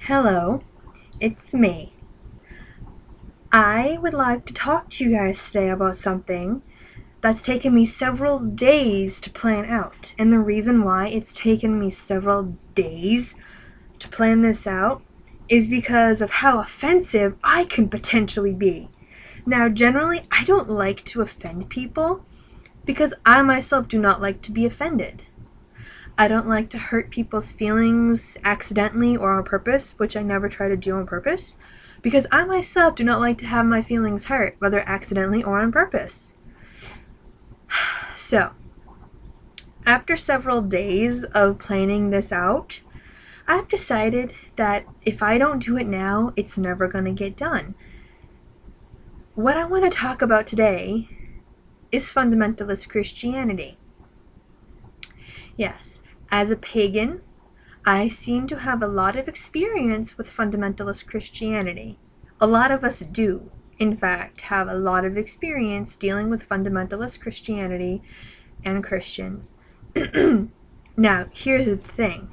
Hello, it's me. I would like to talk to you guys today about something that's taken me several days to plan out. And the reason why it's taken me several days to plan this out is because of how offensive I can potentially be. Now, generally, I don't like to offend people because I myself do not like to be offended. I don't like to hurt people's feelings accidentally or on purpose, which I never try to do on purpose, because I myself do not like to have my feelings hurt, whether accidentally or on purpose. So, after several days of planning this out, I've decided that if I don't do it now, it's never going to get done. What I want to talk about today is fundamentalist Christianity. Yes, as a pagan, I seem to have a lot of experience with fundamentalist Christianity. A lot of us do, in fact, have a lot of experience dealing with fundamentalist Christianity and Christians. Now, here's the thing.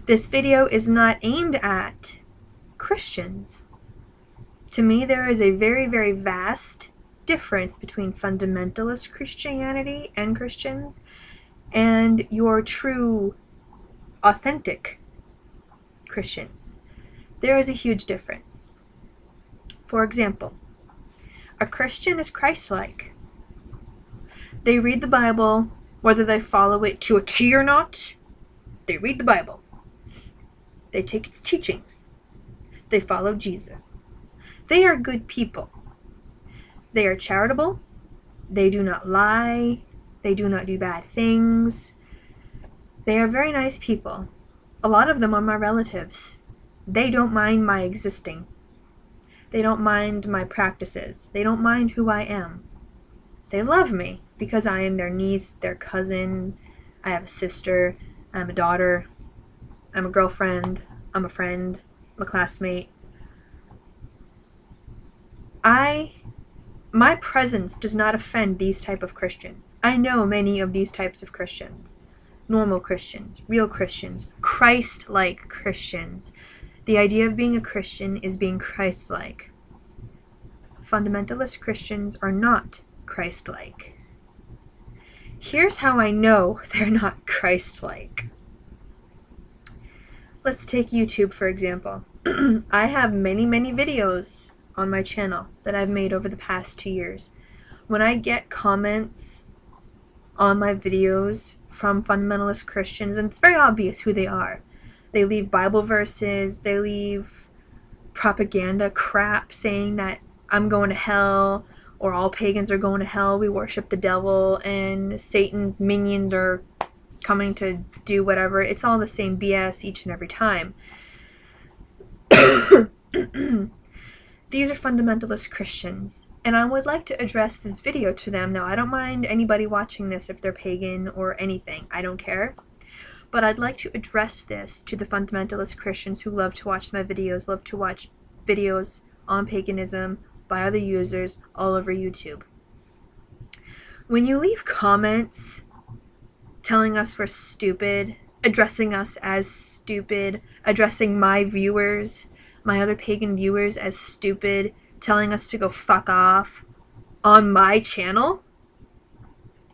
This video is not aimed at Christians. To me, there is a very, very vast difference between fundamentalist Christianity and Christians and your true, authentic Christians. There is a huge difference. For example, a Christian is Christ-like. They read the Bible, whether they follow it to a T or not. They read the Bible. They take its teachings. They follow Jesus. They are good people. They are charitable. They do not lie. They do not do bad things. They are very nice people. A lot of them are my relatives. They don't mind my existing. They don't mind my practices. They don't mind who I am. They love me because I am their niece, their cousin. I have a sister. I'm a daughter. I'm a girlfriend. I'm a friend. I'm a classmate. My presence does not offend these type of Christians. I know many of these types of Christians. Normal Christians, real Christians, Christ-like Christians. The idea of being a Christian is being Christ-like. Fundamentalist Christians are not Christ-like. Here's how I know they're not Christ-like. Let's take YouTube, for example. I have many, many videos on my channel that I've made over the past 2 years. When I get comments on my videos from fundamentalist Christians, and it's very obvious who they are. They leave Bible verses, they leave propaganda crap saying that I'm going to hell, or all pagans are going to hell, we worship the devil, and Satan's minions are coming to do whatever. It's all the same BS each and every time. These are fundamentalist Christians, and I would like to address this video to them. Now, I don't mind anybody watching this if they're pagan or anything. I don't care. But I'd like to address this to the fundamentalist Christians who love to watch my videos, love to watch videos on paganism by other users all over YouTube. When you leave comments telling us we're stupid, addressing us as stupid, addressing my viewers, my other pagan viewers as stupid, telling us to go fuck off on my channel,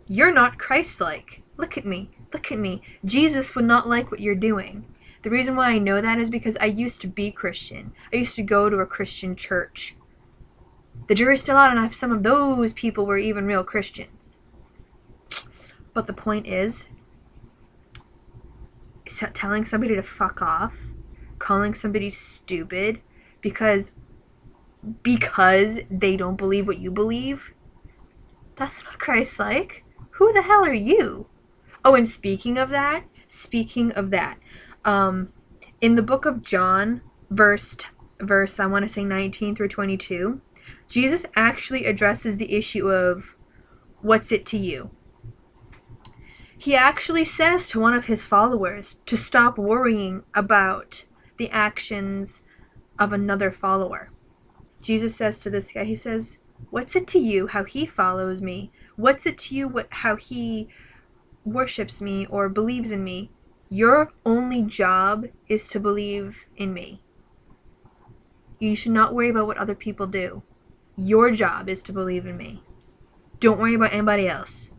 you're not Christ-like. Look at me. Look at me. Jesus would not like what you're doing. The reason why I know that is because I used to be Christian. I used to go to a Christian church. The jury's still out, and some of those people were even real Christians. But the point is, telling somebody to fuck off, calling somebody stupid because they don't believe what you believe, that's not Christ-like. Who the hell are you? Oh, and speaking of that, in the book of John, verse I want to say 19 through 22, Jesus actually addresses the issue of what's it to you. He actually says to one of his followers to stop worrying about the actions of another follower. Jesus says to this guy, he says, what's it to you how he follows me? What's it to you how he worships me or believes in me? Your only job is to believe in me. You should not worry about what other people do. Your job is to believe in me. Don't worry about anybody else.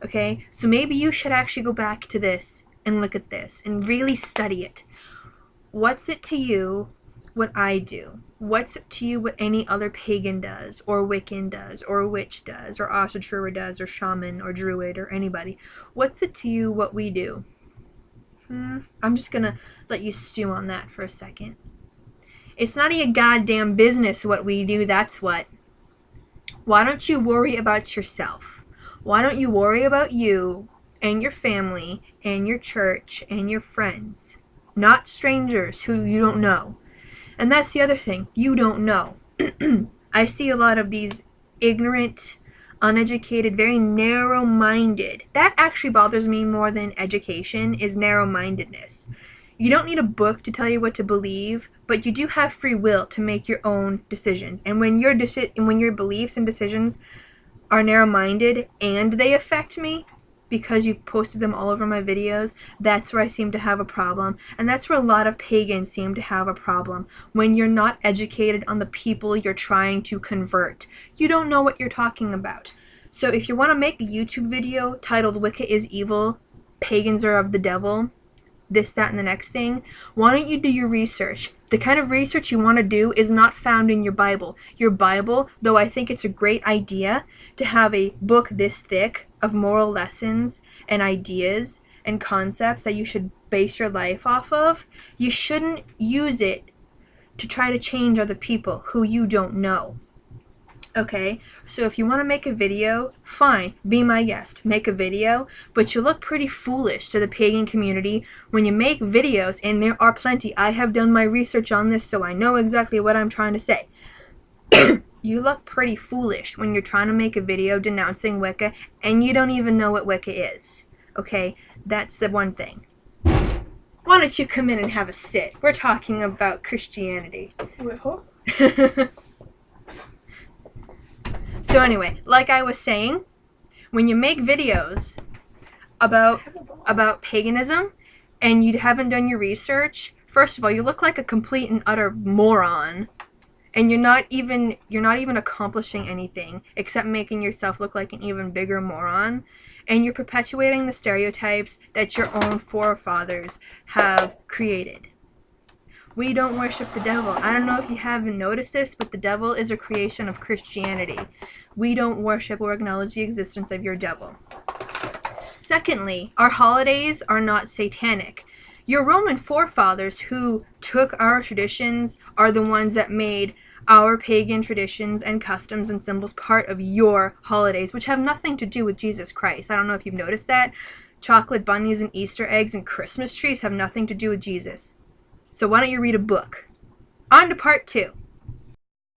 Okay? So maybe you should actually go back to this and look at this and really study it. What's it to you what I do? What's it to you what any other pagan does, or Wiccan does, or witch does, or Asatruwa does, or shaman, or druid, or anybody? What's it to you what we do? I'm just gonna let you stew on that for a second. It's none of your goddamn business what we do, that's what. Why don't you worry about yourself? Why don't you worry about you and your family and your church and your friends? Not strangers who you don't know. And that's the other thing. You don't know. I see a lot of these ignorant, uneducated, very narrow-minded. That actually bothers me more than education, is narrow-mindedness. You don't need a book to tell you what to believe, but you do have free will to make your own decisions. And when your beliefs and decisions are narrow-minded and they affect me, because you've posted them all over my videos, that's where I seem to have a problem. And that's where a lot of pagans seem to have a problem. When you're not educated on the people you're trying to convert. You don't know what you're talking about. So if you want to make a YouTube video titled Wicca is Evil, Pagans Are of the Devil, this, that, and the next thing, why don't you do your research? The kind of research you want to do is not found in your Bible. Your Bible, though I think it's a great idea to have a book this thick of moral lessons and ideas and concepts that you should base your life off of, you shouldn't use it to try to change other people who you don't know. Okay, so if you want to make a video, fine, be my guest, make a video, but you look pretty foolish to the pagan community when you make videos, and there are plenty. I have done my research on this, so I know exactly what I'm trying to say. You look pretty foolish when you're trying to make a video denouncing Wicca, and you don't even know what Wicca is. Okay, that's the one thing. Why don't you come in and have a sit? We're talking about Christianity. Wait, huh? So anyway, like I was saying, when you make videos about paganism and you haven't done your research, first of all, you look like a complete and utter moron, and you're not even accomplishing anything except making yourself look like an even bigger moron, and you're perpetuating the stereotypes that your own forefathers have created. We don't worship the devil. I don't know if you haven't noticed this, but the devil is a creation of Christianity. We don't worship or acknowledge the existence of your devil. Secondly, our holidays are not satanic. Your Roman forefathers who took our traditions are the ones that made our pagan traditions and customs and symbols part of your holidays, which have nothing to do with Jesus Christ. I don't know if you've noticed that. Chocolate bunnies and Easter eggs and Christmas trees have nothing to do with Jesus. So why don't you read a book? On to part 2.